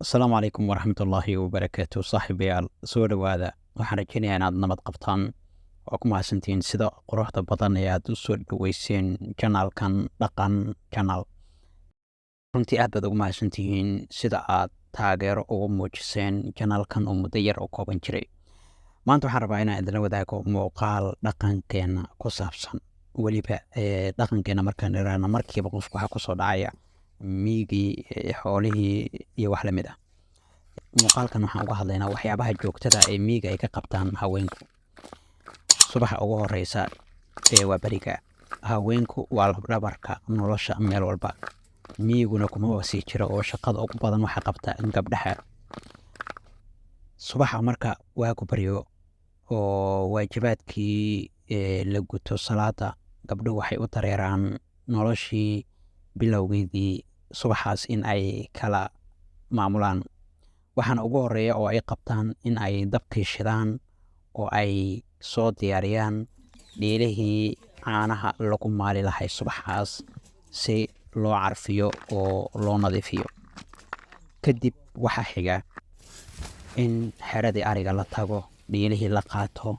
السلام عليكم ورحمة الله وبركاته. صاحبيال soo dhawaada. waxaan rajaynayaa inaad nabad qabtaan oo ku mahadsantihiin sida quruxda badan ee aad u soo dhaweyseen janaalkan dhaqan channel. runtii aad baad ugu mahadsantihiin sida aad taageero ugu muujiseen janaalkan oo muddo yar oo kooban jiray. maanta waxaan rabaa inaan idinla wadaago muuqaal dhaqankeena ku saabsan. weliba dhaqankeena markaan iraahno markiiba qofku waxaa kusoo dhacaya miigii, xoolihii iyo wax lamid ah. muuqaalkan waxaan uga hadlaynaa waxyaabaha joogtada ee miiga ay ka qabtaan haweenku. subaxa ugu horeysa waa beriga. haweenku waa lafdhabarka nolosha meel walba. miiguna kuma sii jiro oo shaqada ugu badan waxa qabta gabdhaha. subaxa marka waagu baryo oo waajibaadkii la guto salaada, gabdhuhu waxay u dareeraan noloshii bilowgeedii subaxaas in ay kala maamulaan. waxaana ugu horeeya oo ay qabtaan in ay dabkii shidaan oo ay soo diyaariyaan dhiilihii caanaha lagu maali lahay subaxaas si loo carfiyo oo loo nadiifiyo. kadib waxaa xiga in xeradii ariga la tago, dhiilihii la qaato,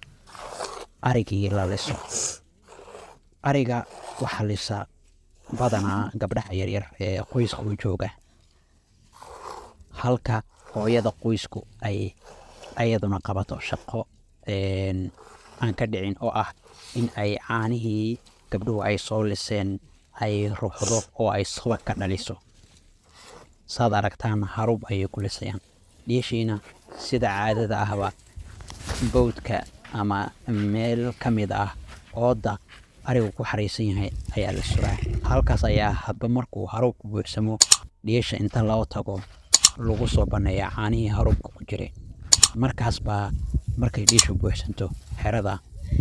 arigii la liso. ariga waxaa lisa badanaa gabdhaha yaryar ee qoyska u jooga, halka hooyada qoysku ay ayaduna qabato shaqo aan ka dhicin oo ah in ay caanihii gabdhuhu ay soo liseen ay ruuxdo oo ay subag ka dhaliso. saad aragtaan harub ayay ku lisayaan. dhiishiina sida caadada ahba bowdka ama meel ka mid ah ooda arigu ku xariisan yahay ayaa la suraa. halkaas ayaa hadba markuu harubku buuxsamo dhiisha inta loo tago lagu soo baneeyaa caanihii harubka ku jiray. markaas baa markay dhiishu buuxsanto xerada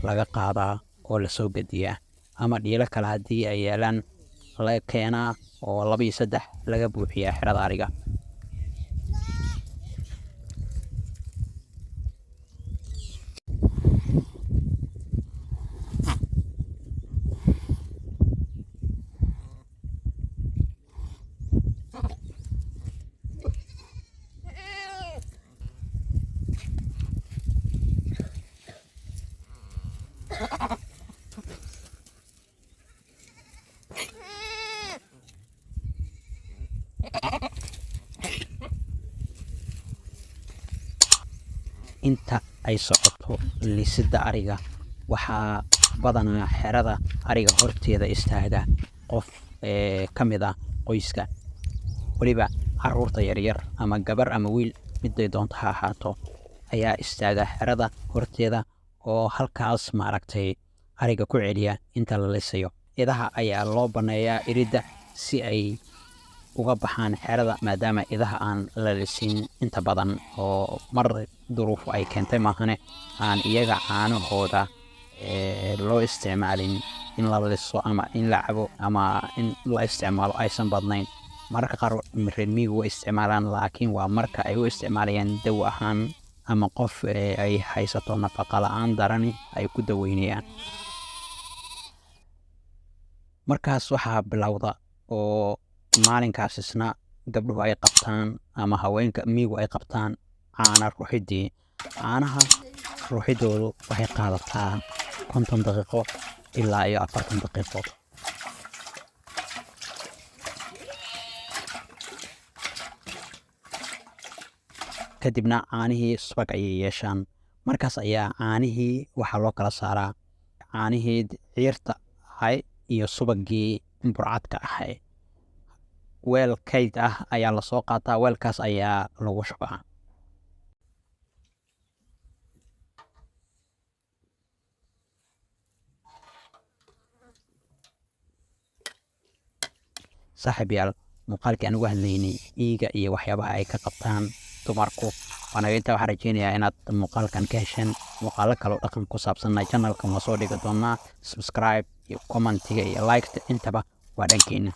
laga qaadaa oo la soo gediyaa, ama dhiilo kale haddii ay yeelaan la keenaa oo 2 iyo 3 laga buuxiyaa xerada ariga. inta ay socoto lisida ariga, waxaa badanaa xerada ariga horteeda istaaga qof ka mid ah qoyska. weliba caruurta yaryar ama gabar ama wiil miday doonto ha ahaato ayaa istaaga xerada horteeda oo halkaas maaragtay ariga ku celiya inta la lisayo. idaha ayaa loo baneeyaa iridda si ay uga baxaan xerada, maadaama idaha aan la lisin inta badan oo mar duruufu ay keentay maahane aan iyaga caanahooda loo isticmaalin in la liso ama in la cabo ama in la isticmaalo aysan badnayn. mararka qaar reer miyigu way isticmaalaan, laakiin waa marka ay u isticmaalayaan dawo ahaan ama qof ay haysato nafaqa la'aan darani ay ku daweynayaan. markaas waxaa bilowda oo maalinkaas isna gabdhuhu ay qabtaan ama haweenka miyigu ay qabtaan caana ruuxidii. caanaha ruuxidoodu waxay qaadataa 50 daqiiqo ilaa iyo 40 daqiiqo. kadibna caanihii subag ayay yeeshaan. markaas ayaa caanihii waxaa loo kala saaraa caanihii ciirta ahay iyo subagii burcadka ahay. weel kayd ah ayaa la soo qaataa, weelkaas ayaa lagu shubaa. saaxiibayaal, muuqaalkii aan uga hadlaynay iiga iyo waxyaabaha ay ka qabtaan dumarku waana inta. waxaan rajeynayaa inaad muuqaalkan ka hesheen. muuqaalo kale oo dhaqan ku saabsanna channelkan waa soo dhigi doonaa. subscribe iyo commentiga iyo like intaba waa dhankeena.